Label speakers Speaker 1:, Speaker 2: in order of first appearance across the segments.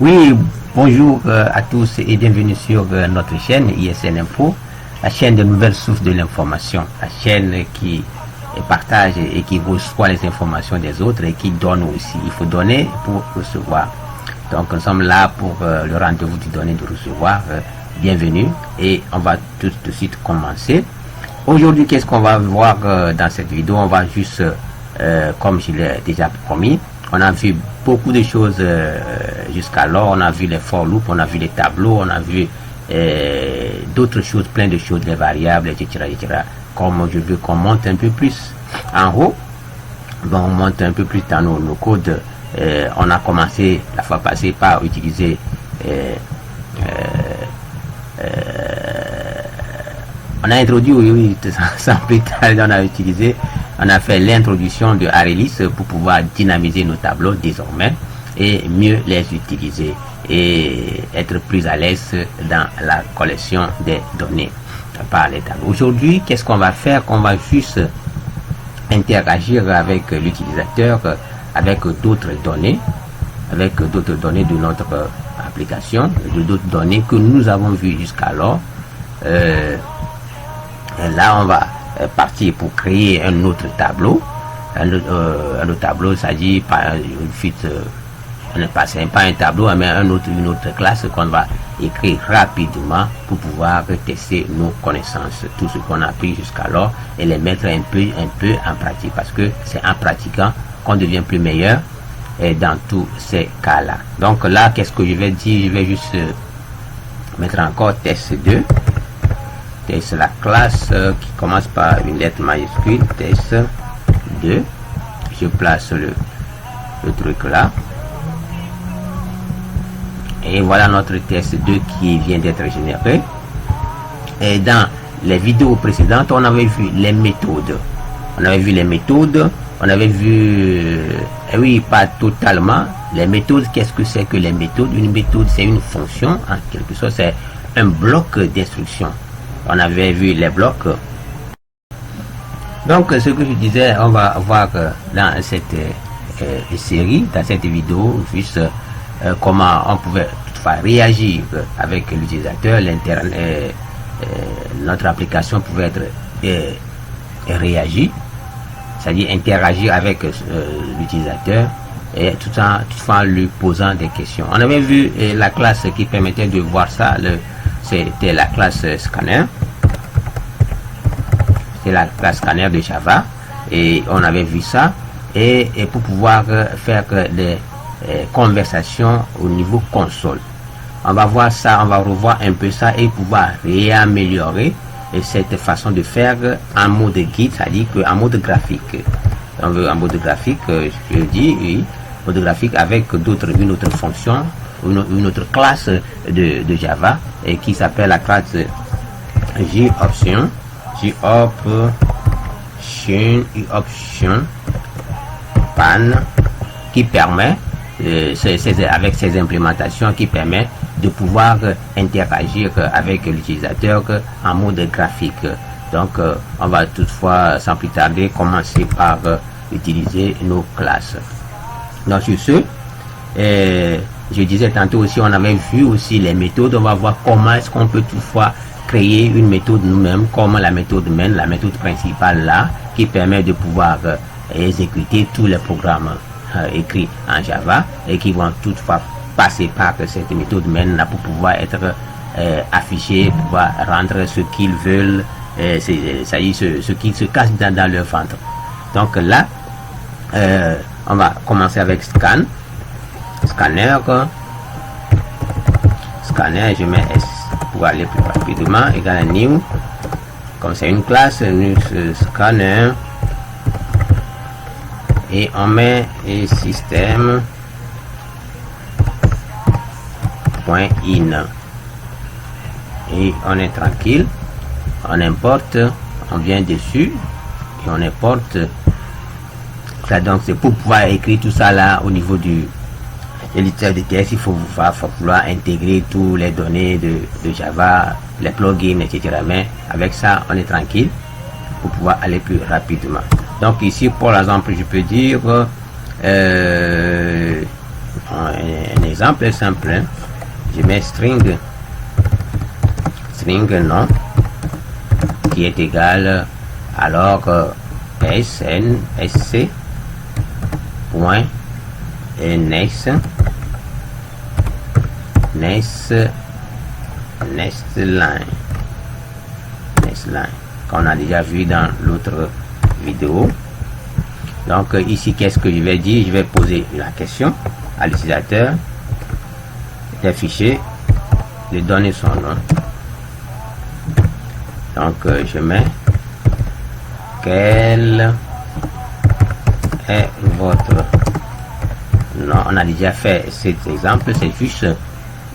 Speaker 1: Oui, bonjour à tous et bienvenue sur notre chaîne ISN Info, la chaîne de nouvelles sources de l'information, la chaîne qui partage et qui reçoit les informations des autres et qui donne aussi. Il faut donner pour recevoir. Donc nous sommes là pour le rendez-vous du donner de recevoir. Bienvenue et on va tout de suite commencer. Aujourd'hui, qu'est-ce qu'on va voir dans cette vidéo? On va juste, comme je l'ai déjà promis, on a vu beaucoup de choses jusqu'alors. On a vu les for loop, on a vu les tableaux, on a vu d'autres choses, plein de choses, les variables, etc. Comme je veux qu'on monte un peu plus en haut, bon, on monte un peu plus dans nos codes. On a commencé la fois passée par utiliser on a introduit, oui, sans plus tarder, on a fait l'introduction de Arelis pour pouvoir dynamiser nos tableaux désormais et mieux les utiliser et être plus à l'aise dans la collection des données par les tableaux. Aujourd'hui, qu'est-ce qu'on va faire? On va juste interagir avec l'utilisateur, avec d'autres données de notre application, d'autres données que nous avons vues jusqu'alors. Là, on va partir pour créer un autre tableau. Un autre tableau, c'est-à-dire pas un tableau, mais une autre classe qu'on va écrire rapidement pour pouvoir tester nos connaissances, tout ce qu'on a appris jusqu'alors, et les mettre un peu en pratique, parce que c'est en pratiquant qu'on devient plus meilleur dans tous ces cas-là. Donc là, qu'est-ce que je vais dire? Je vais juste mettre encore test 2. Test, la classe qui commence par une lettre majuscule, test 2. Je place le truc là. Et voilà notre test 2 qui vient d'être généré. Et dans les vidéos précédentes, on avait vu les méthodes. On avait vu, oui, pas totalement. Les méthodes, qu'est-ce que c'est que les méthodes? Une méthode, c'est une fonction, en quelque sorte, c'est un bloc d'instruction. On avait vu les blocs. Donc, ce que je disais, on va voir dans cette série, dans cette vidéo, juste comment on pouvait toutefois réagir avec l'utilisateur. Notre application pouvait être réagir, c'est-à-dire interagir avec l'utilisateur et tout en lui posant des questions. On avait vu la classe qui permettait de voir ça. C'était la classe scanner. C'est la classe scanner de Java. Et on avait vu ça. Et pour pouvoir faire des conversations au niveau console. On va voir ça, on va revoir un peu ça et pouvoir réaméliorer cette façon de faire en mode guide, c'est-à-dire qu'en mode graphique. On veut en mode graphique, je dis, oui, mode graphique avec une autre fonction, une autre classe de Java et qui s'appelle la classe JOption pan, qui permet avec ces implémentations qui permet de pouvoir interagir avec l'utilisateur en mode graphique. Donc on va toutefois sans plus tarder commencer par utiliser nos classes. Donc sur ce, je disais tantôt aussi, on avait vu aussi les méthodes. On va voir comment est-ce qu'on peut toutefois créer une méthode nous-mêmes, comme la méthode main, la méthode principale là, qui permet de pouvoir exécuter tous les programmes écrits en Java et qui vont toutefois passer par cette méthode main là pour pouvoir être affichés, pour pouvoir rendre ce qu'ils veulent, ça y est, ce qui se cache dans leur ventre. Donc là, on va commencer avec scanner, je mets S pour aller plus rapidement, égal à new, comme c'est une classe, new scanner, et on met système .in et on est tranquille, on importe, on vient dessus et on importe ça. Donc c'est pour pouvoir écrire tout ça là au niveau de l'éditeur de texte. Il faut vouloir intégrer toutes les données de Java, les plugins, etc. Mais avec ça on est tranquille pour pouvoir aller plus rapidement. Donc ici, pour l'exemple, je peux dire Un exemple simple, hein. Je mets string nom qui est égal alors sc point next line qu'on a déjà vu dans l'autre vidéo. Donc ici, qu'est-ce que je vais dire? Je vais poser la question à l'utilisateur d'afficher, de donner son nom. Donc je mets quel est votre nom. On a déjà fait cet exemple, c'est juste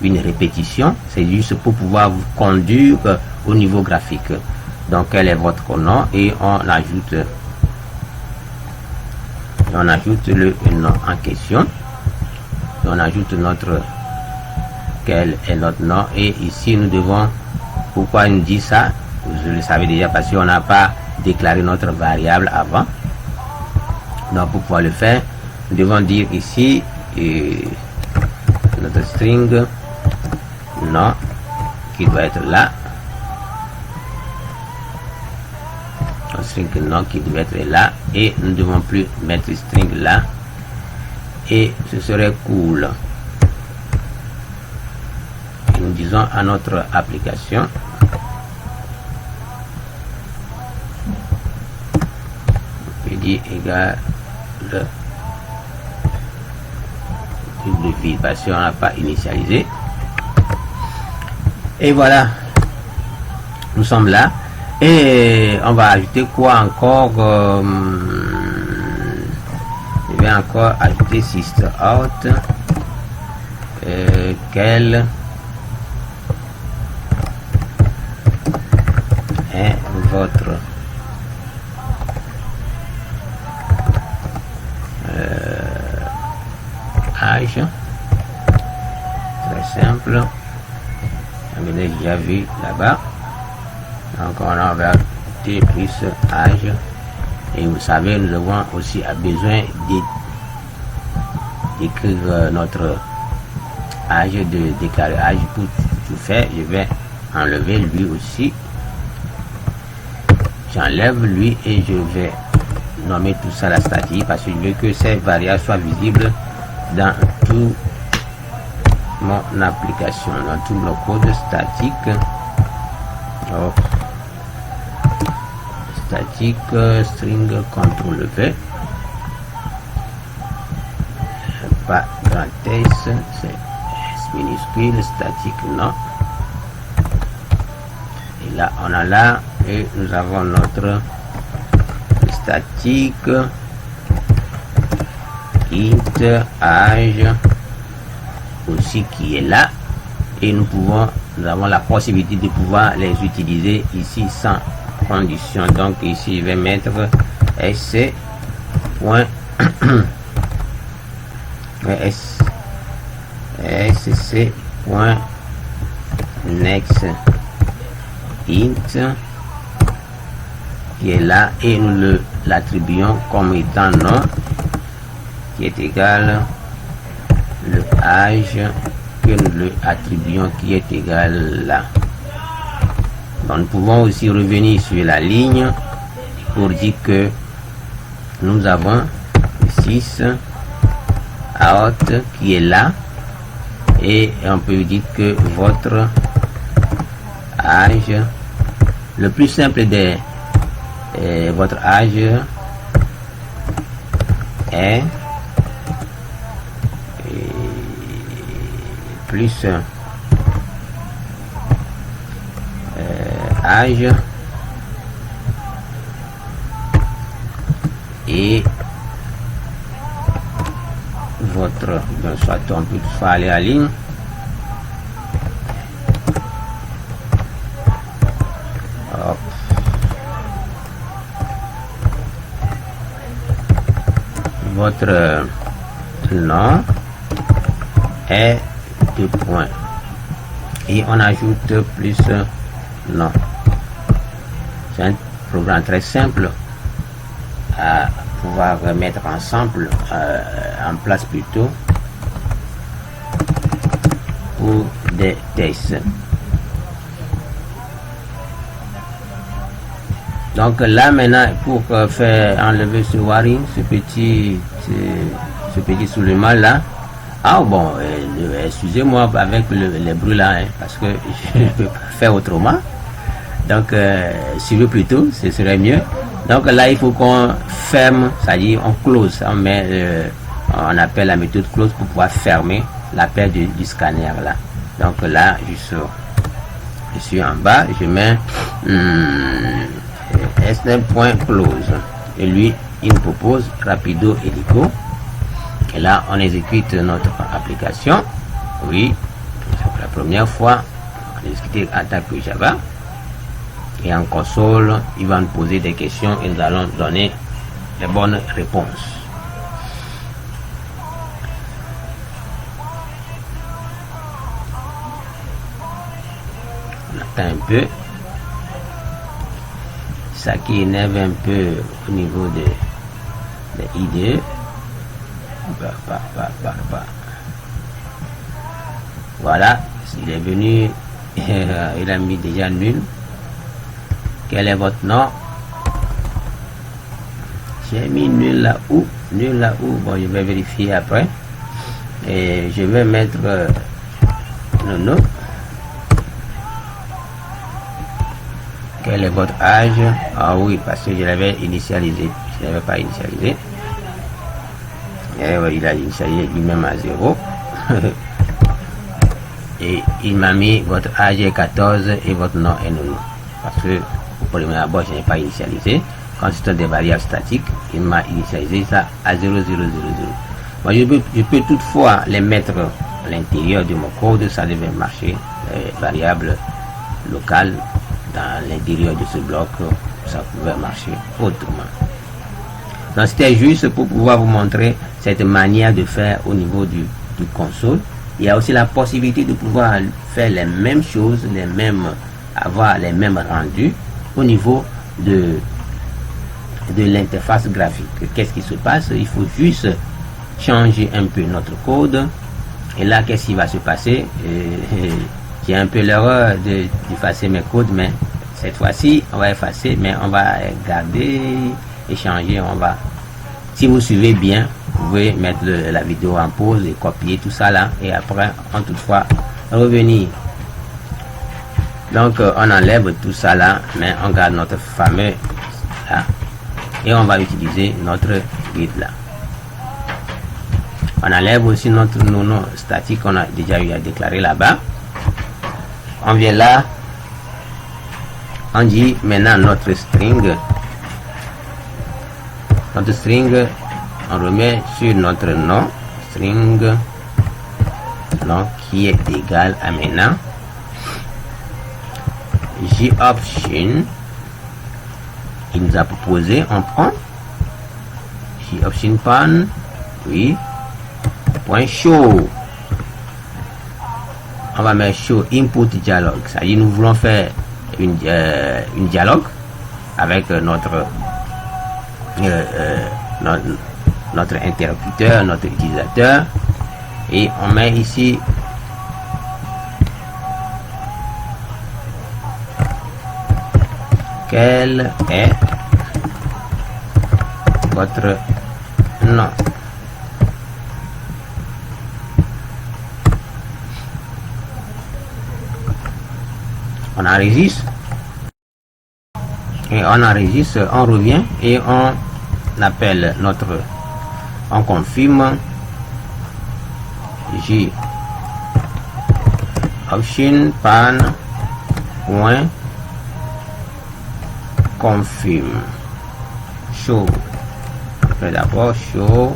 Speaker 1: une répétition, c'est juste pour pouvoir vous conduire au niveau graphique. Donc quel est votre nom, et on ajoute le nom en question. On ajoute quel est notre nom, et ici nous devons, pourquoi il nous dit ça? Vous le savez déjà, parce qu'on n'a pas déclaré notre variable avant. Donc pour pouvoir le faire, nous devons dire ici notre string nom qui doit être là, notre string nom qui doit être là, et nous ne devons plus mettre string là, et ce serait cool. Et nous disons à notre application égal de vide, parce qu'on n'a pas initialisé. Et voilà, nous sommes là, et on va ajouter quoi encore? Je vais encore ajouter system out. Quel est votre âge? Très simple. On a déjà vu là-bas. Donc on va ajouter plus âge. Et vous savez, nous avons aussi besoin d'écrire notre âge, de déclarer âge. Pour tout faire, je vais enlever lui aussi. J'enlève lui et je vais nommer tout ça la statique, parce que je veux que ces variables soient visibles dans tout mon application, dans tout le code statique. Statique string CTRL V, pas grand S, c'est S minuscule, statique non. Et là on a là, et nous avons notre statique int âge aussi qui est là, et nous avons la possibilité de pouvoir les utiliser ici sans condition. Donc ici je vais mettre sc point sc point next int qui est là, et nous l'attribuons comme étant nom qui est égal le âge que nous le attribuons qui est égal là. Donc nous pouvons aussi revenir sur la ligne pour dire que nous avons 6 out qui est là, et on peut dire que votre âge, le plus simple des votre âge est plus âge et votre, soit on peut aller à ligne, hop. Votre nom est 2 points, et on ajoute plus nom. C'est un programme très simple à pouvoir mettre ensemble, en place plutôt. pour des tests. Donc là maintenant, pour faire enlever ce wiring, ce petit soulèvement là. Ah bon, excusez-moi avec les bruits là, hein, parce que je ne peux pas faire autrement. Donc suivez plutôt, ce serait mieux. Donc là il faut qu'on ferme, c'est-à-dire on close, on met, on appelle la méthode close pour pouvoir fermer la paire du scanner là. Donc là je suis en bas, je mets S9.close et lui il me propose rapido hélico. Et là, on exécute notre application. Oui, pour la première fois, on exécute attaque Java. Et en console, il va nous poser des questions et nous allons donner les bonnes réponses. On attend un peu. Ça qui énerve un peu au niveau de IDE. Voilà, il est venu, il a mis déjà nul. Quel est votre nom? J'ai mis nul là où? Bon, je vais vérifier après. Et je vais mettre non. Quel est votre âge? Ah oui, parce que je l'avais initialisé. Je ne l'avais pas initialisé. Et il a initialisé lui-même à 0. Et il m'a mis votre âge est 14 et votre nom est non. Parce que pour le premier abord, je n'ai pas initialisé. Quand c'est des variables statiques, il m'a initialisé ça à 0000. Moi, je peux toutefois les mettre à l'intérieur de mon code, ça devait marcher. Les variables locales dans l'intérieur de ce bloc, ça pouvait marcher autrement. Donc c'était juste pour pouvoir vous montrer cette manière de faire au niveau du console. Il y a aussi la possibilité de pouvoir faire les mêmes choses, avoir les mêmes rendus au niveau de l'interface graphique. Qu'est-ce qui se passe? Il faut juste changer un peu notre code. Et là, qu'est-ce qui va se passer? J'ai un peu l'erreur d'effacer mes codes, mais cette fois-ci, on va effacer, mais on va garder, échanger, si vous suivez bien, vous pouvez mettre la vidéo en pause et copier tout ça là, et après, toutefois revenir. Donc, on enlève tout ça là, mais on garde notre fameux là, et on va utiliser notre grid là. On enlève aussi notre nom statique qu'on a déjà eu à déclarer là-bas. On vient là, on dit maintenant notre string, on remet sur notre nom, string nom qui est égal à maintenant JOption. Il nous a proposé, on prend JOption pan, oui, point show. On va mettre show input dialogue, c'est-à-dire nous voulons faire une dialogue avec notre interlocuteur, notre utilisateur, et on met ici quel est votre nom. On enregistre et on revient et on appelle on confirme JOption pan point confirme show. D'abord show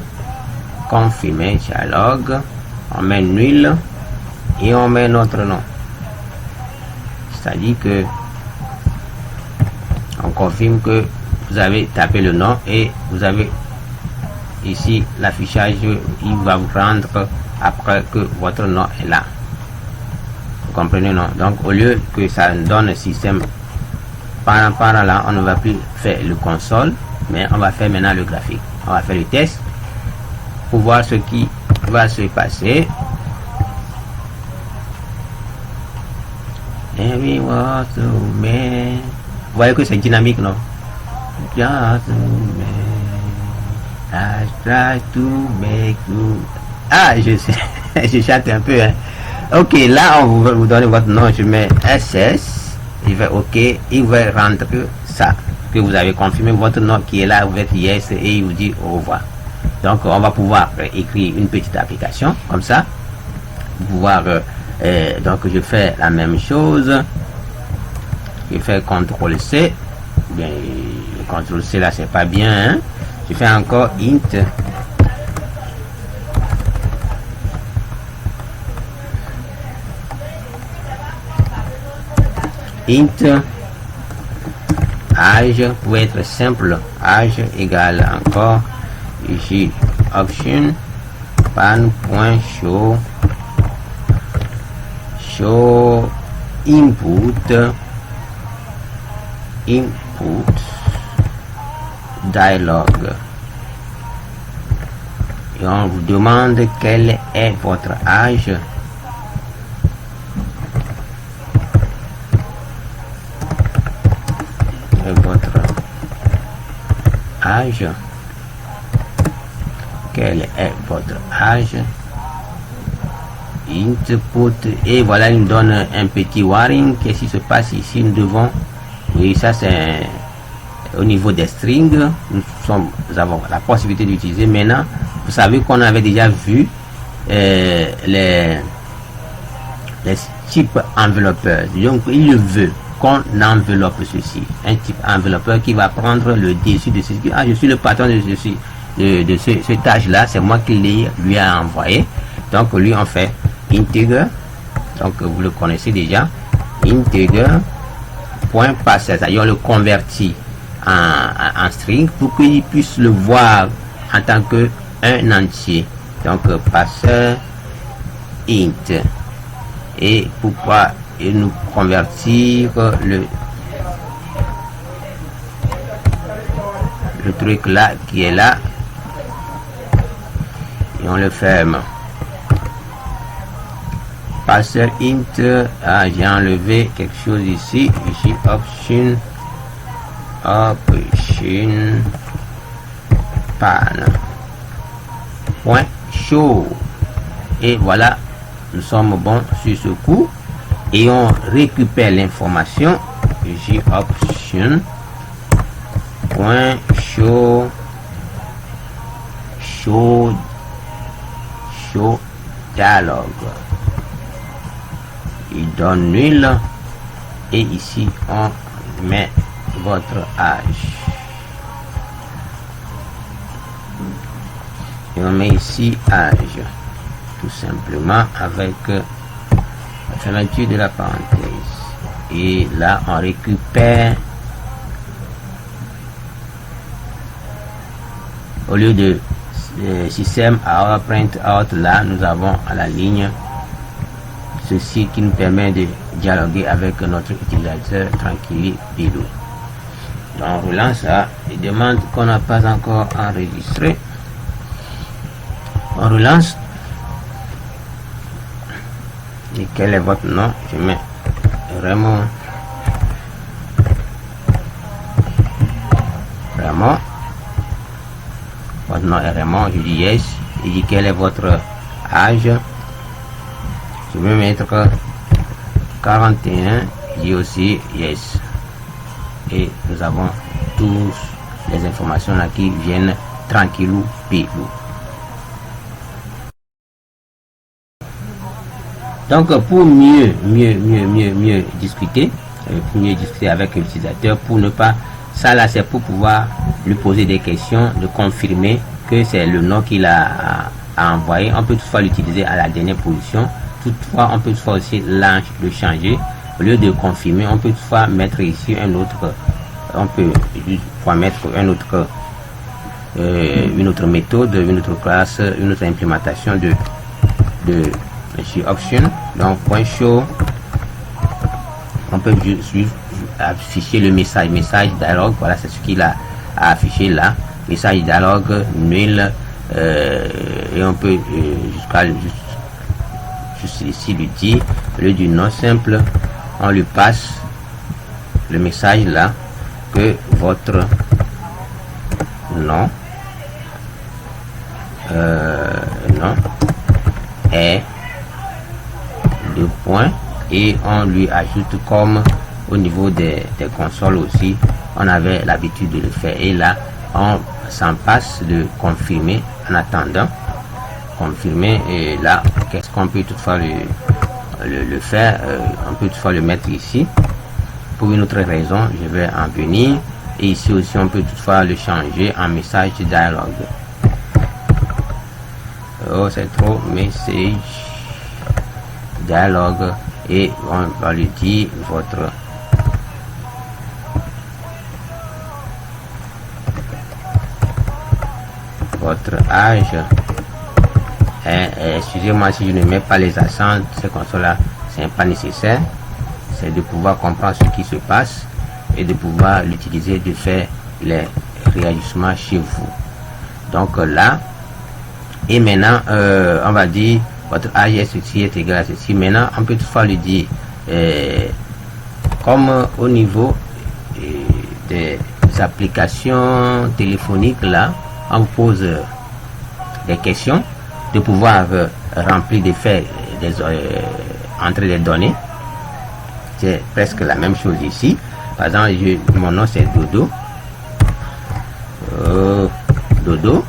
Speaker 1: confirmer dialogue, on met nul et on met notre nom. C'est-à-dire que on confirme que vous avez tapé le nom et vous avez ici l'affichage, il va vous rendre après que votre nom est là. Vous comprenez, non? Donc au lieu que ça donne le système par là, on ne va plus faire le console, mais on va faire maintenant le graphique. On va faire le test pour voir ce qui va se passer. Every was to me. Vous voyez que c'est dynamique, non? Just to me. I try to make you. Ah, je sais, je chante un peu, hein. Ok, là, on va vous donner votre nom. Je mets SS. Il va OK. Il va rendre ça. Que vous avez confirmé votre nom qui est là. Vous faites yes et il vous dit au revoir. Donc, on va pouvoir écrire une petite application comme ça. Pouvoir, donc, je fais la même chose. Je fais CTRL-C. Bien, CTRL-C là, c'est pas bien. Hein? Je fais encore int. Int âge pour être simple, âge égale encore ici option pan.show show input dialogue et on vous demande quel est votre âge. Votre âge, quel est votre âge, input, et voilà, il nous donne un petit warning. Qu'est-ce qui se passe ici? Nous devons, oui, ça c'est au niveau des strings, nous avons la possibilité d'utiliser. Maintenant, vous savez qu'on avait déjà vu les types enveloppeurs, donc il le veut qu'on enveloppe ceci, un type enveloppeur qui va prendre le dessus de ceci. Ah, je suis le patron de ceci, de ce tâche là, c'est moi qui lui a envoyé. Donc lui on fait integer, donc vous le connaissez déjà, integer point passer, c'est-à-dire on le convertit en string pour qu'il puisse le voir en tant que un entier. Donc passer int, et pourquoi et nous convertir le truc là qui est là et on le ferme. Passer int, ah, j'ai enlevé quelque chose ici, option pan point show, et voilà, nous sommes bons sur ce coup. Et on récupère l'information option point show dialogue, il donne nul, et ici on met votre âge et on met ici âge tout simplement avec fermeture de la parenthèse, et là on récupère, au lieu de système à print out, là nous avons à la ligne ceci qui nous permet de dialoguer avec notre utilisateur tranquille pilou. Donc on relance ça, il demande qu'on n'a pas encore enregistré, on relance. Et quel est votre nom? Je mets Raymond. Votre nom est Raymond, je dis yes. Il dit quel est votre âge? Je vais mettre 41, je dis aussi yes. Et nous avons tous les informations là qui viennent tranquillou pilou. Donc pour mieux discuter, avec l'utilisateur, pour ne pas, ça là c'est pour pouvoir lui poser des questions, de confirmer que c'est le nom qu'il a envoyé. On peut toutefois l'utiliser à la dernière position, toutefois on peut toutefois aussi le changer. Au lieu de confirmer, on peut toutefois mettre ici un autre, on peut mettre un autre, une autre méthode, une autre classe, une autre implémentation de ici option, donc point show, on peut suivre, afficher le message dialogue, voilà c'est ce qu'il a affiché là, message dialogue nul, et on peut jusqu'à juste ici lui dire, au lieu du nom simple, on lui passe le message là que votre nom est 2 points, et on lui ajoute, comme au niveau des consoles aussi on avait l'habitude de le faire, et là on s'en passe de confirmer en attendant confirmer. Et là, qu'est-ce qu'on peut toutefois le faire, on peut toutefois le mettre ici pour une autre raison, je vais en venir. Et ici aussi on peut toutefois le changer en message dialogue. Oh, c'est trop, message dialogue, et on va lui dire votre âge. Excusez-moi si je ne mets pas les accents, ces consoles là, c'est pas nécessaire. C'est de pouvoir comprendre ce qui se passe et de pouvoir l'utiliser, de faire les réajustements chez vous. Donc là, et maintenant on va dire votre âge est ceci, est égal à ceci. Maintenant on peut toutefois lui dire comme au niveau des applications téléphoniques, là on vous pose des questions, de pouvoir remplir, de faire entrer des données. C'est presque la même chose ici. Par exemple, mon nom c'est Dodo. Dodo.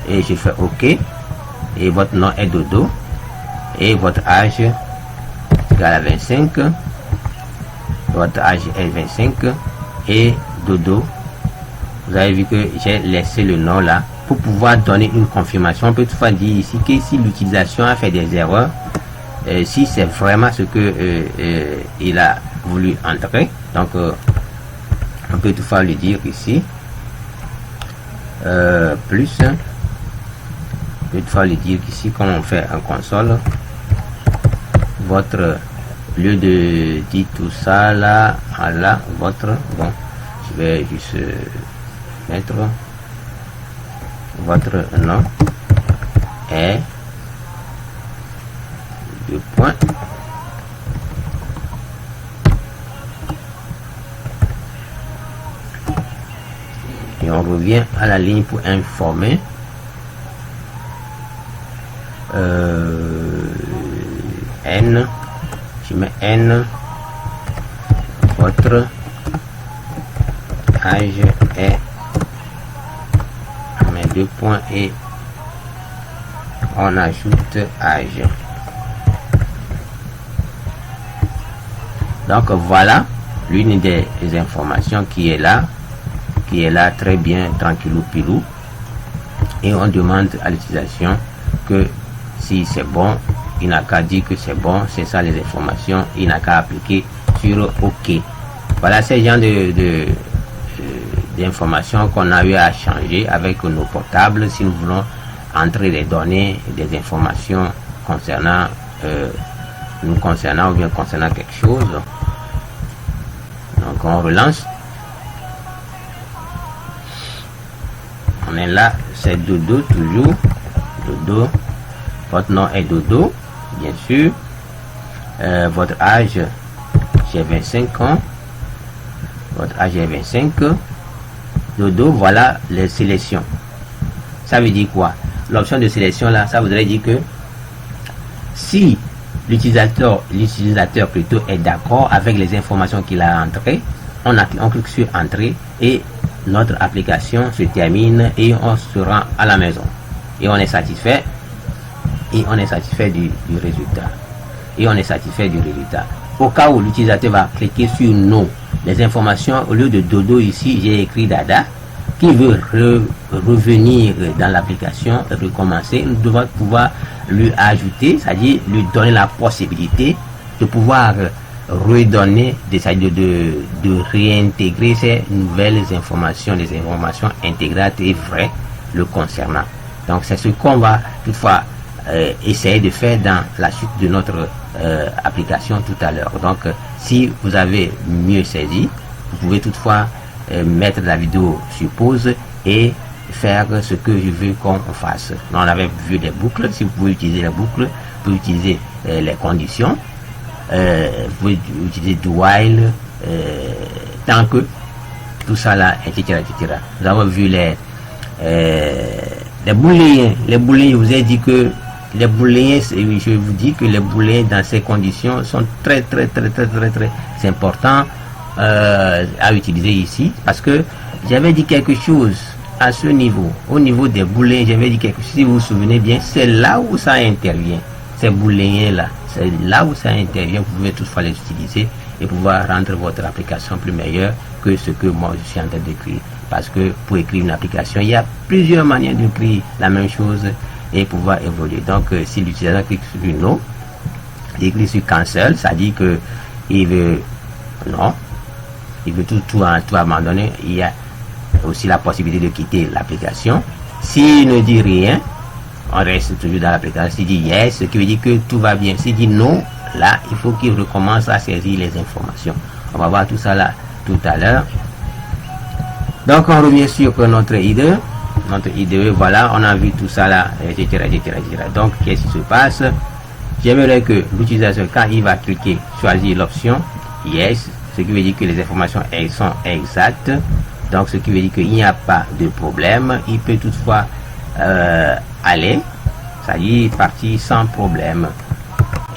Speaker 1: Et je fais OK. Et votre nom est Dodo. Et votre âge est égal à 25. Votre âge est 25. Et Dodo. Vous avez vu que j'ai laissé le nom là pour pouvoir donner une confirmation. On peut toutefois dire ici que si l'utilisation a fait des erreurs, si c'est vraiment ce que il a voulu entrer, donc on peut toutefois lui dire ici plus, on peut toutefois lui dire ici, comme on fait en console, votre, au lieu de dire tout ça là, là votre, bon, je vais juste mettre votre nom est 2 points. Et on revient à la ligne pour informer. N, je mets N, votre âge est, on met 2 points et on ajoute âge. Donc voilà l'une des informations qui est là très bien, tranquillou pilou, et on demande à l'utilisation que si c'est bon, il n'a qu'à dire que c'est bon, c'est ça les informations, il n'a qu'à appliquer sur OK. Voilà ces gens d'informations qu'on a eu à changer avec nos portables si nous voulons entrer des données, des informations concernant nous concernant ou bien concernant quelque chose. Donc on relance. On est là, c'est Dodo toujours. Dodo. Votre nom est Dodo, bien sûr. Votre âge, j'ai 25 ans. Votre âge est 25. Dodo, voilà les sélections. Ça veut dire quoi? L'option de sélection là, ça voudrait dire que si l'utilisateur plutôt est d'accord avec les informations qu'il a entrées, on clique sur Entrée et notre application se termine et on se rend à la maison. Et on est satisfait. Et on est satisfait du résultat. Et on est satisfait du résultat. Au cas où l'utilisateur va cliquer sur Non, les informations, au lieu de Dodo ici, j'ai écrit Dada, qui veut revenir dans l'application, recommencer, nous devons pouvoir lui ajouter, c'est-à-dire lui donner la possibilité de pouvoir redonner, de réintégrer ces nouvelles informations, les informations intégrées et vraies le concernant. Donc c'est ce qu'on va toutefois essayer de faire dans la suite de notre application tout à l'heure. Donc si vous avez mieux saisi, vous pouvez toutefois mettre la vidéo sur pause et faire ce que je veux qu'on fasse. On avait vu des boucles. Si vous pouvez utiliser les boucles, vous pouvez utiliser les conditions. vous pouvez utiliser do while, tant que, tout ça là, etc., etc. Nous avons vu les booléens. Les booléens, je vous ai dit que les booléens, je vous dis que les booléens dans ces conditions sont très importants à utiliser ici, parce que j'avais dit quelque chose à ce niveau, au niveau des booléens, j'avais dit quelque chose, si vous vous souvenez bien, c'est là où ça intervient, ces booléens là, c'est là où ça intervient, vous pouvez toutefois les utiliser et pouvoir rendre votre application plus meilleure que ce que moi je suis en train d'écrire. Parce que pour écrire une application, il y a plusieurs manières d'écrire la même chose et pouvoir évoluer. Donc si l'utilisateur clique sur une no, il écrit sur cancel, ça dit que il veut non, il veut tout abandonner. Il y a aussi la possibilité de quitter l'application. S'il ne dit rien, on reste toujours dans l'application. S'il dit yes, ce qui veut dire que tout va bien. S'il dit non, là, il faut qu'il recommence à saisir les informations. On va voir tout ça là tout à l'heure. Donc on revient sur notre IDE. Notre IDE, voilà, on a vu tout ça là, etc. Donc qu'est-ce qui se passe? J'aimerais que l'utilisateur, quand il va cliquer, choisir l'option yes, ce qui veut dire que les informations elles sont exactes. Donc ce qui veut dire qu'il n'y a pas de problème. Il peut toutefois aller, c'est-à-dire partir sans problème.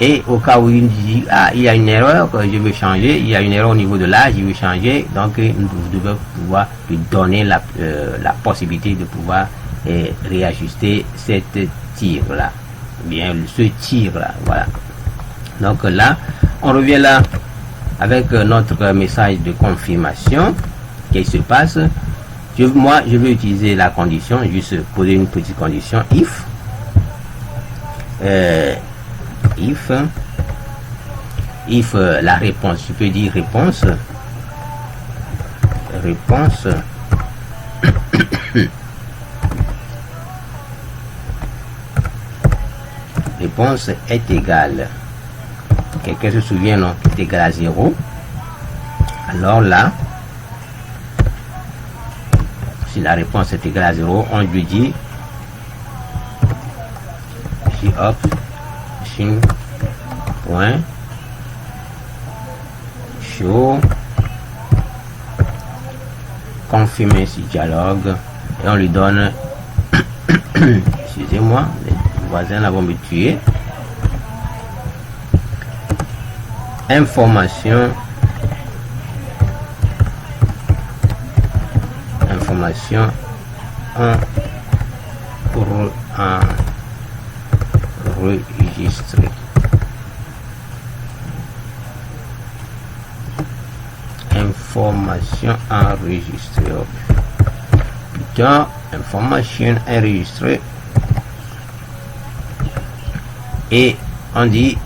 Speaker 1: Et au cas où il dit il y a une erreur que je veux changer, il y a une erreur au niveau de l'âge, je veux changer, donc vous devez pouvoir lui donner la possibilité de pouvoir réajuster cette tir là, bien ce tir là, voilà. Donc là on revient là avec notre message de confirmation. Qu'est-ce qui se passe? Moi je veux utiliser la condition, juste poser une petite condition if la réponse, je peux dire réponse réponse est égale, quelqu'un se souvient, non, est égal à 0, alors là si la réponse est égale à 0, on lui dit point show confirmer ce dialogue et on lui donne excusez-moi, les voisins là vont me tuer, information enregistrée. Information enregistrée. Putain, information enregistrée. Et on dit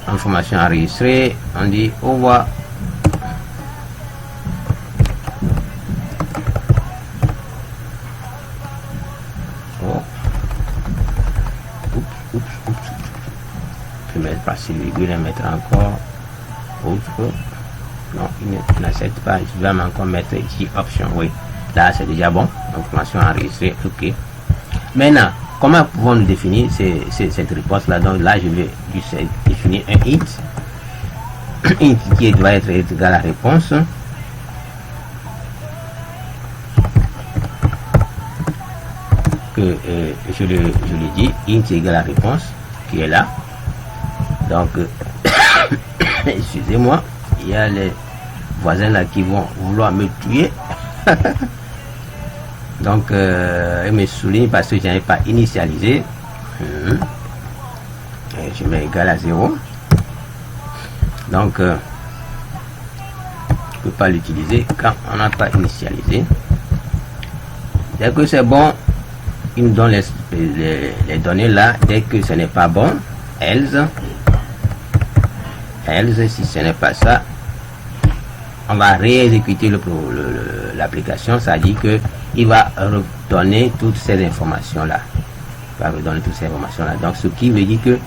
Speaker 1: information enregistrée, on dit au revoir. Passer virgule et mettre encore autre, non, il n'accepte pas, je vais encore mettre ici option, oui, là c'est déjà bon, information enregistrée, ok. Maintenant, comment pouvons-nous définir cette réponse là? Donc là je vais juste définir un int qui doit être égal à la réponse, que je le dis, int égal à la réponse qui est là. Donc excusez-moi, il y a les voisins là qui vont vouloir me tuer. Donc ils me soulignent parce que je n'avais pas initialisé. Et je mets égal à 0. Donc je ne peux pas l'utiliser quand on n'a pas initialisé. Dès que c'est bon, il me donne les données là. Dès que ce n'est pas bon, else, si ce n'est pas ça, on va réexécuter l'application, ça dit que il va redonner toutes ces informations là. Il va redonner toutes ces informations là. Donc ce qui veut dire que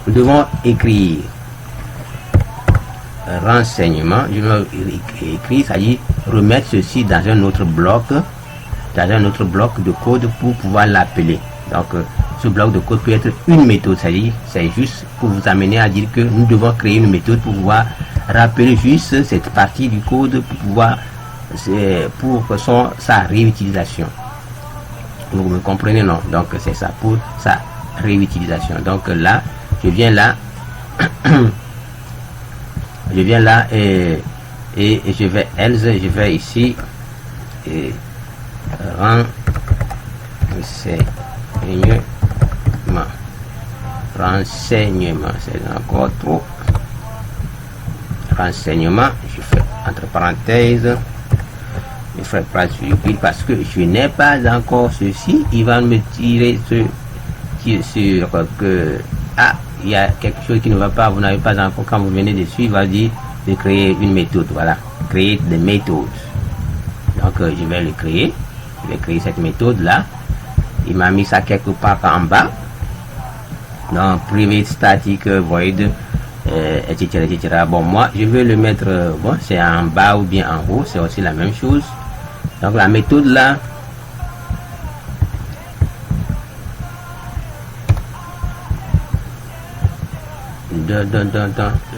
Speaker 1: nous devons écrire renseignement, je vais écrire, ça dit remettre ceci dans un autre bloc de code pour pouvoir l'appeler. Donc ce bloc de code peut être une méthode, c'est-à-dire c'est juste pour vous amener à dire que nous devons créer une méthode pour pouvoir rappeler juste cette partie du code pour pouvoir sa réutilisation. Vous me comprenez, non? Donc c'est ça, pour sa réutilisation. Donc là, je viens là et je vais else, je vais ici et renseignement, c'est encore trop. Renseignement, je fais entre parenthèses, je ferai pas surpris parce que je n'ai pas encore ceci. Il va me tirer sur que il y a quelque chose qui ne va pas, vous n'avez pas encore, quand vous venez dessus, il va dire de créer une méthode. Voilà, créer des méthodes. Donc je vais le créer, je vais créer cette méthode là. Il m'a mis ça quelque part en bas dans private static void, etc., etc. Bon, moi je veux le mettre, bon, c'est en bas ou bien en haut, c'est aussi la même chose. Donc la méthode là,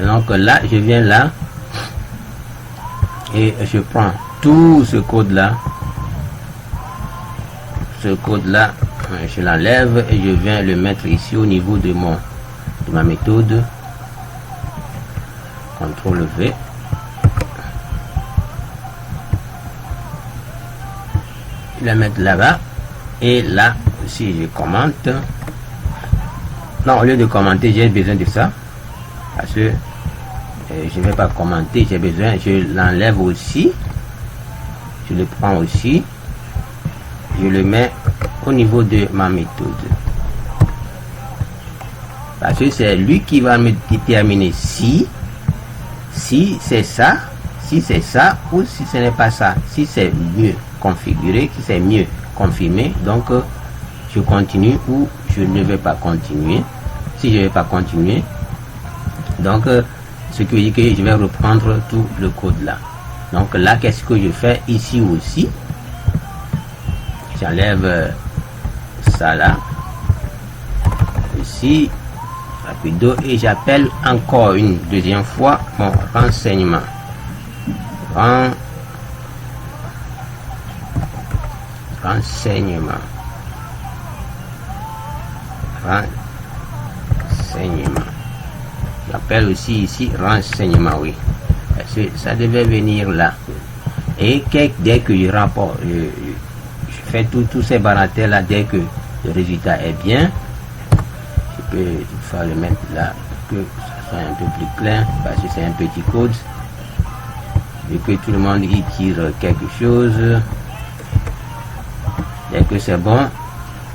Speaker 1: donc là je viens là et je prends tout ce code là, je l'enlève et je viens le mettre ici au niveau de ma méthode. CTRL V, je la mettre là-bas et là si je commente, non, au lieu de commenter j'ai besoin de ça parce que je ne vais pas commenter, j'ai besoin, je l'enlève aussi, je le prends aussi, je le mets au niveau de ma méthode parce que c'est lui qui va me déterminer si c'est ça, ou si ce n'est pas ça, si c'est mieux configuré, si c'est mieux confirmé, donc je continue ou je ne vais pas continuer. Si je ne vais pas continuer, donc ce qui veut dire que je vais reprendre tout le code là. Donc là, qu'est-ce que je fais ici aussi? J'enlève ça là, ici, rapido, et j'appelle encore une deuxième fois mon renseignement. Renseignement. J'appelle aussi ici renseignement, oui. Parce que ça devait venir là. Et dès que je rapporte, je fais tous ces baratelles là, dès que le résultat est bien, je peux toutefois le mettre là, que ça soit un peu plus clair, parce que c'est un petit code. Et que tout le monde y tire quelque chose. Dès que c'est bon,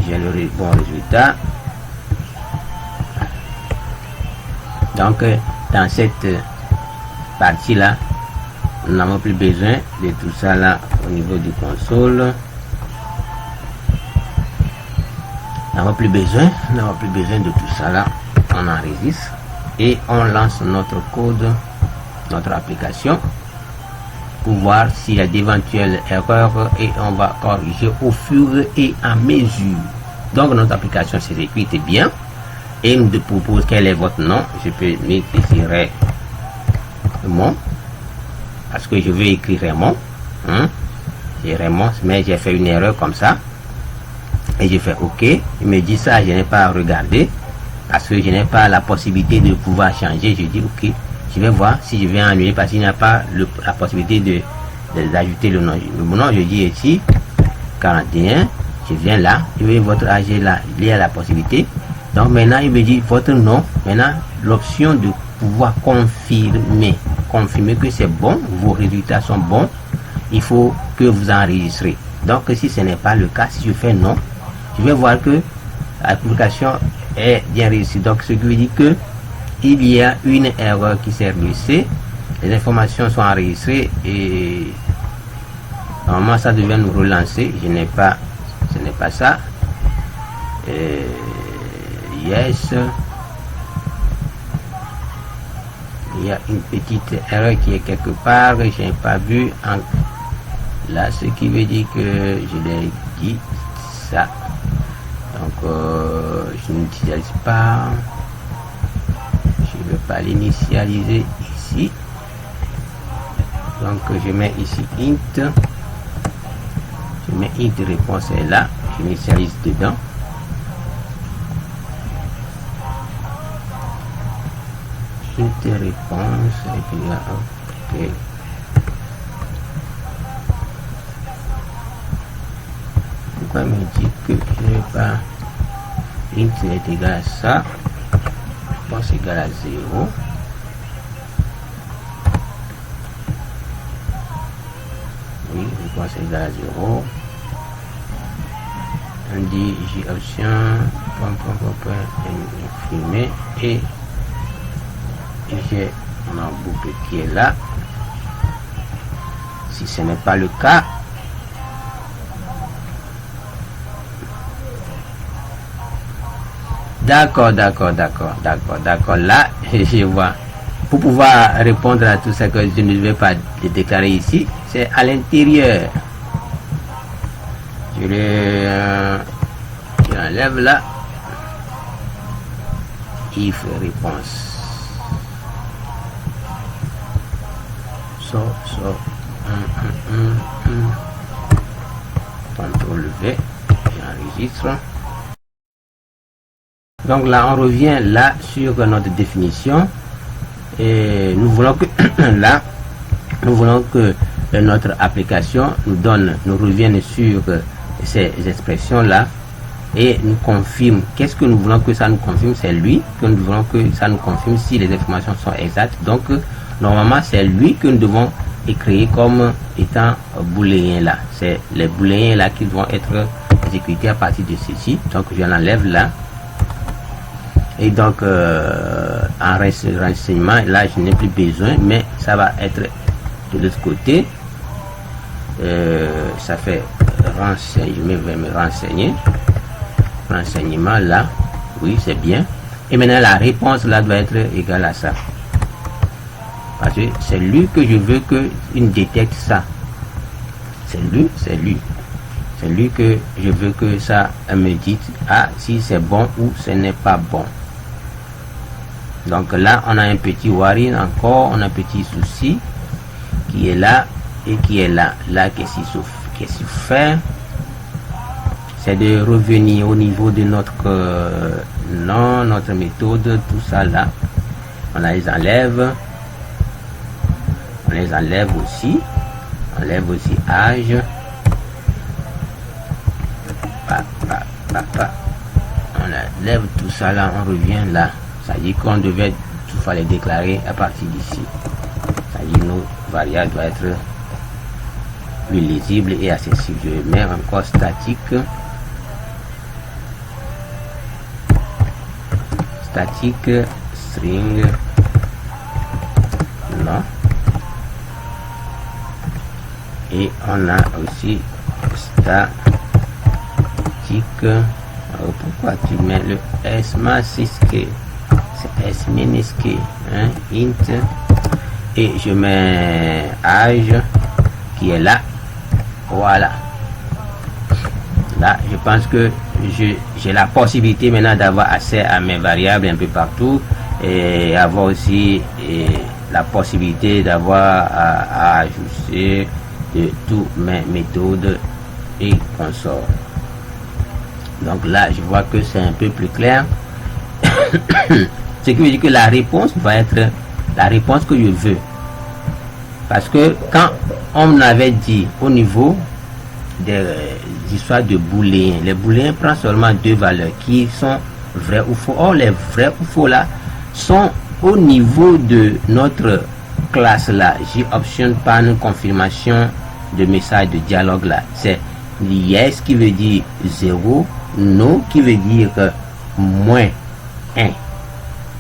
Speaker 1: j'ai le bon résultat. Donc dans cette partie là, nous n'avons plus besoin de tout ça là au niveau du console. Nous n'avons plus besoin de tout ça là. On enregistre et on lance notre code, notre application, pour voir s'il y a d'éventuelles erreurs et on va corriger au fur et à mesure. Donc notre application s'exécute bien et me propose quel est votre nom. Je peux mettre ici Raymond parce que je veux écrire Raymond, j'ai Raymond, mais j'ai fait une erreur comme ça et je fais OK. Il me dit ça, je n'ai pas regardé parce que je n'ai pas la possibilité de pouvoir changer. Je dis OK, je vais voir si je vais annuler parce qu'il n'y a pas la possibilité d'ajouter le nom. Le nom, je dis ici 41, je viens là, je vais votre âge là, il y a la possibilité. Donc maintenant il me dit votre nom. Maintenant l'option de pouvoir confirmer que c'est bon, vos résultats sont bons, il faut que vous enregistrez. Donc si ce n'est pas le cas, si je fais non, je vais voir que l'application est bien réussie. Donc ce qui veut dire que il y a une erreur qui s'est réussie, les informations sont enregistrées et normalement ça devait nous relancer. Ce n'est pas ça. Yes, il y a une petite erreur qui est quelque part, je n'ai pas vu là, ce qui veut dire que je l'ai dit ça. Donc Donc je n'utilise pas, je ne vais pas l'initialiser ici. Donc je mets ici int, je mets int réponse est là, je l'initialise dedans. Int réponse et puis là, ok. Pourquoi me dit que je n'ai pas int est égal à ça, réponse égale à 0. Oui, réponse égale à 0. On dit J option imprimer et j'ai ma boucle qui est là. Si ce n'est pas le cas, d'accord, là je vois. Pour pouvoir répondre à tout ça que je ne vais pas déclarer ici, c'est à l'intérieur. Je l'enlève là. If réponse. CTRL V, j'enregistre. Donc là on revient là sur notre définition et nous voulons que là nous voulons que notre application nous revienne sur ces expressions là et nous confirme. Qu'est-ce que nous voulons que ça nous confirme? C'est lui que nous voulons que ça nous confirme si les informations sont exactes. Donc normalement c'est lui que nous devons écrire comme étant booléen là. C'est les booléens là qui vont être exécutés à partir de ceci. Donc je l'enlève là. Et donc en renseignement là je n'ai plus besoin, mais ça va être de l'autre côté. Ça fait renseigner, je vais me renseigner. Renseignement là, oui c'est bien. Et maintenant la réponse là doit être égale à ça. Parce que c'est lui que je veux qu'il détecte ça. C'est lui que je veux que ça me dise si c'est bon ou ce n'est pas bon. Donc là on a un petit warning encore, on a un petit souci qui est là et qui est là. Là qu'est-ce qu'il faut faire? C'est de revenir au niveau de notre nom, notre méthode, tout ça là. On les enlève. On les enlève aussi. On enlève aussi âge. On enlève tout ça là, on revient là. Ça dit qu'on devait tout fallait déclarer à partir d'ici. Ça dit nos variables doivent être plus lisibles et accessibles. Je mets encore statique. Statique string non. Et on a aussi statique. Pourquoi tu mets le S masqué? C'est S minuscule, hein? Int. Et je mets âge qui est là. Voilà. Là, je pense que j'ai la possibilité maintenant d'avoir accès à mes variables un peu partout et avoir aussi la possibilité d'avoir à ajuster de toutes mes méthodes et consorts. Donc là, je vois que c'est un peu plus clair. Ce qui veut dire que la réponse va être la réponse que je veux. Parce que quand on avait dit au niveau des histoires de booléens, les booléens prennent seulement deux valeurs qui sont vraies ou faux. Or, les vrais ou faux là sont au niveau de notre classe là. J'ai option panne confirmation de message de dialogue là. C'est yes qui veut dire 0, no qui veut dire moins 1.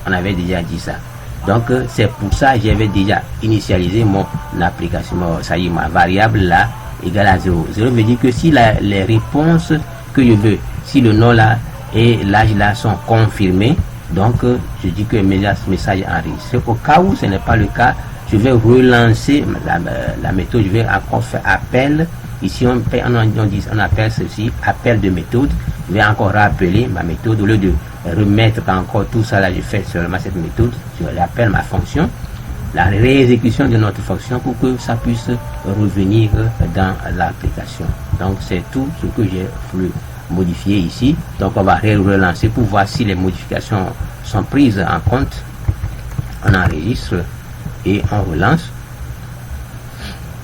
Speaker 1: On avait déjà dit ça. Donc c'est pour ça que j'avais déjà initialisé mon application. Ça y est, ma variable là égale à 0. 0 veut dire que si les réponses que je veux, si le nom là et l'âge là sont confirmés, donc je dis que mes messages enregistrés. Au cas où ce n'est pas le cas, je vais relancer la méthode, je vais encore faire appel Ici, on appelle ceci appel de méthode. Je vais encore rappeler ma méthode. Au lieu de remettre encore tout ça là, je fais seulement cette méthode. Je l'appelle ma fonction. La réexécution de notre fonction pour que ça puisse revenir dans l'application. Donc, c'est tout ce que j'ai voulu modifier ici. Donc, on va relancer pour voir si les modifications sont prises en compte. On enregistre et on relance.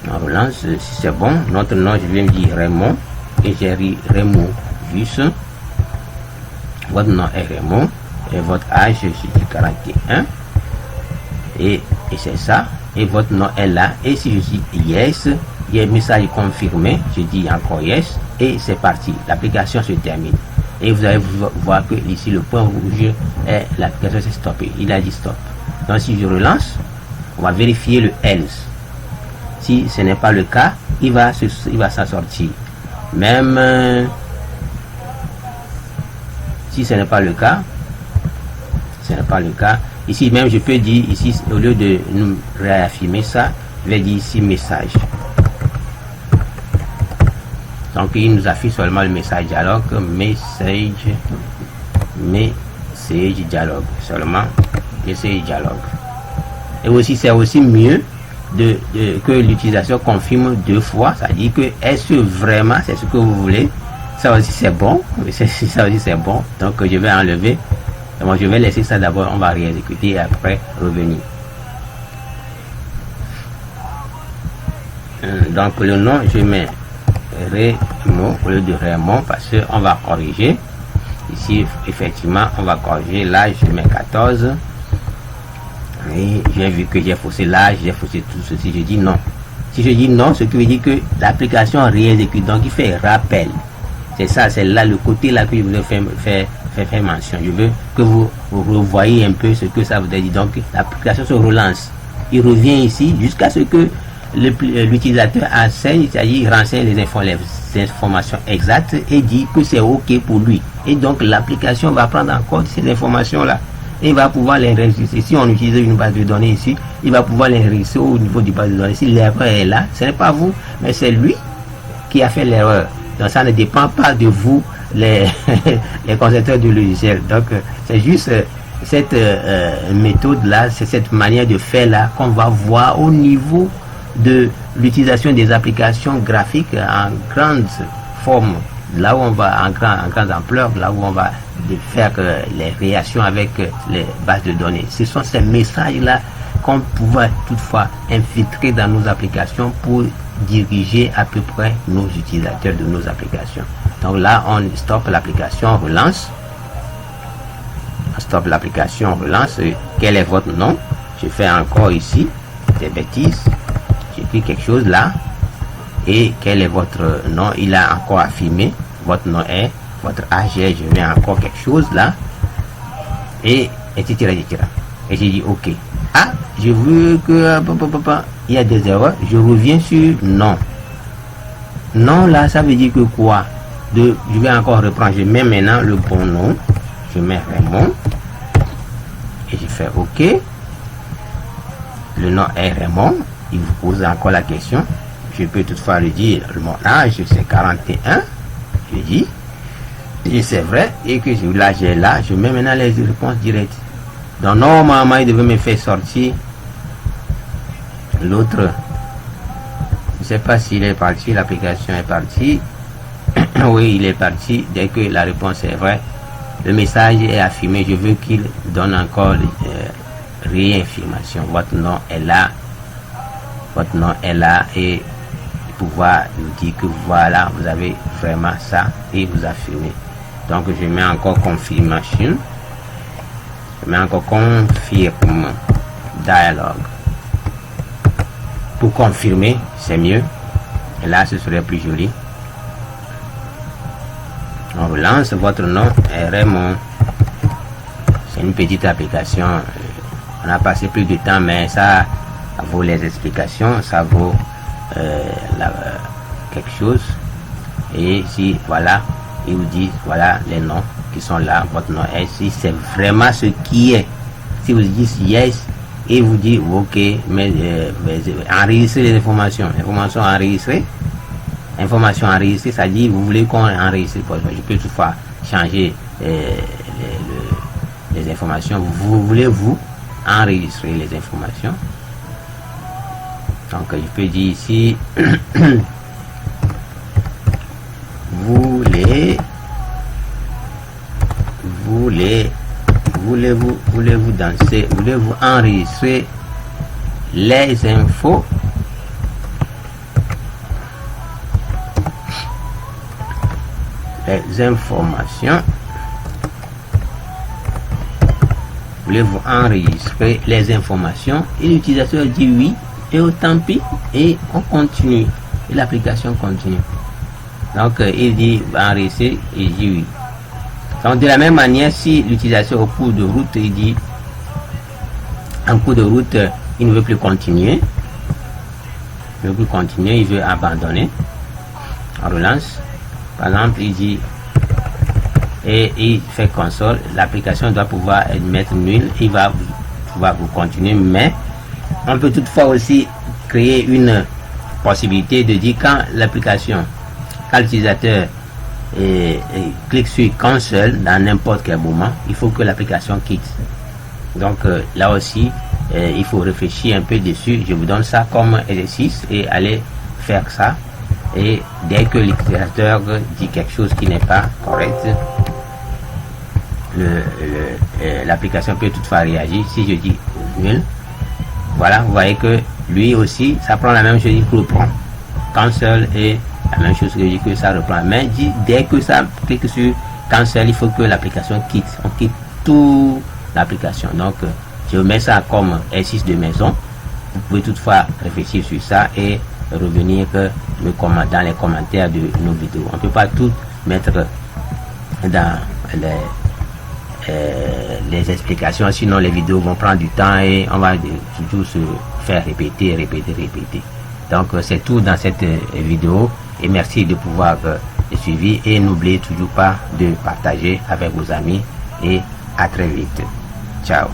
Speaker 1: On relance si c'est bon. Notre nom, je viens de dire Raymond et j'ai dit Raymond juste. Votre nom est Raymond et votre âge je dis 41 et c'est ça, et votre nom est là, et si je dis yes, il y a un message confirmé, je dis encore yes et c'est parti, l'application se termine et vous allez voir que ici le point rouge est l'application s'est stoppée, il a dit stop. Donc si je relance, on va vérifier le else. Si ce n'est pas le cas, il va s'en sortir. Même si ce n'est pas le cas, ici même je peux dire, ici au lieu de nous réaffirmer ça, je vais dire ici message. Donc il nous affiche seulement le message dialogue, message dialogue, seulement message dialogue. Et aussi c'est aussi mieux que l'utilisation confirme 2 fois, c'est-à-dire que est-ce vraiment c'est ce que vous voulez, ça aussi c'est bon, ça aussi c'est bon. Donc je vais enlever, donc je vais laisser ça d'abord, on va réexécuter et après revenir. Donc le nom je mets Raymond au lieu de Raymond parce qu'on va corriger ici, effectivement on va corriger, là je mets 14 et j'ai vu que j'ai faussé l'âge, j'ai faussé tout ceci, je dis non. Si je dis non, ce qui veut dire que l'application réexécute, donc il fait rappel. C'est ça, c'est là le côté là que je vous ai fait mention. Je veux que vous revoyez un peu ce que ça vous a dit. Donc l'application se relance, il revient ici jusqu'à ce que l'utilisateur enseigne, c'est-à-dire il renseigne les informations exactes et dit que c'est ok pour lui. Et donc l'application va prendre en compte ces informations là. Et il va pouvoir les enregistrer. Si on utilise une base de données ici, il va pouvoir les enregistrer au niveau du base de données. Si l'erreur est là, ce n'est pas vous, mais c'est lui qui a fait l'erreur. Donc ça ne dépend pas de vous, les concepteurs du logiciel. Donc c'est juste cette méthode là, c'est cette manière de faire là qu'on va voir au niveau de l'utilisation des applications graphiques en grande forme, là où on va en grande ampleur, là où on va faire les réactions avec les bases de données. Ce sont ces messages là qu'on pourra toutefois infiltrer dans nos applications pour diriger à peu près nos utilisateurs de nos applications. Donc là on stoppe l'application, on relance. On stoppe l'application, on relance. Quel est votre nom? Je fais encore ici des bêtises, j'écris quelque chose là. Et quel est votre nom? Il a encore affirmé, votre nom est, votre âge, je mets encore quelque chose là, et etc. Et j'ai dit ok. Ah, je veux que il y a des erreurs, je reviens sur non. Non là, ça veut dire que quoi? Je vais encore reprendre, je mets maintenant le bon nom, je mets Raymond, et je fais ok. Le nom est Raymond, il vous pose encore la question. Je peux toutefois le dire, mon âge c'est 41, je dis, et c'est vrai, et que l'âge est là, je mets maintenant les réponses directes. Donc normalement il devait me faire sortir l'autre. Je ne sais pas s'il est parti, l'application est partie. Oui, il est parti. Dès que la réponse est vraie, le message est affirmé. Je veux qu'il donne encore réaffirmation. Votre nom est là, votre nom est là, et pouvoir nous dire que voilà, vous avez vraiment ça, et vous affirmez. Donc je mets encore confirmation, je mets encore confirme dialogue pour confirmer, c'est mieux, et là ce serait plus joli. On relance, votre nom est Raymond. C'est une petite application, on a passé plus de temps, mais ça vaut les explications, ça vaut quelque chose. Et si voilà, il vous dit voilà les noms qui sont là, votre nom est, si c'est vraiment ce qui est, si vous dites yes et vous dites ok, mais enregistrez les informations enregistrées, information enregistrée, ça dit vous voulez qu'on enregistre. Je peux toutefois changer les informations. Vous voulez vous enregistrer les informations. Donc je peux dire ici voulez-vous danser, voulez-vous enregistrer les infos les informations, voulez-vous enregistrer les informations, et l'utilisateur dit oui, et tant pis, et on continue, et l'application continue. Donc il dit enregistrer, et il dit oui. Donc de la même manière, si l'utilisateur au cours de route, il dit en cours de route, il ne veut plus continuer, il veut abandonner, on relance. Par exemple, il dit et il fait console, l'application doit pouvoir mettre nul, il va pouvoir vous continuer, mais on peut toutefois aussi créer une possibilité de dire quand l'utilisateur clique sur cancel dans n'importe quel moment, il faut que l'application quitte. Donc là aussi, il faut réfléchir un peu dessus. Je vous donne ça comme exercice et allez faire ça. Et dès que l'utilisateur dit quelque chose qui n'est pas correct, l'application peut toutefois réagir. Si je dis nul, voilà, vous voyez que lui aussi, ça prend la même chose, il reprend. Cancel et la même chose que je dis que ça reprend. Mais dès que ça clique sur cancel, il faut que l'application quitte. On quitte toute l'application. Donc, je mets ça comme exercice de maison. Vous pouvez toutefois réfléchir sur ça et revenir dans les commentaires de nos vidéos. On ne peut pas tout mettre dans les explications, sinon les vidéos vont prendre du temps et on va toujours se faire répéter. Donc c'est tout dans cette vidéo et merci de pouvoir suivre et n'oubliez toujours pas de partager avec vos amis et à très vite. Ciao.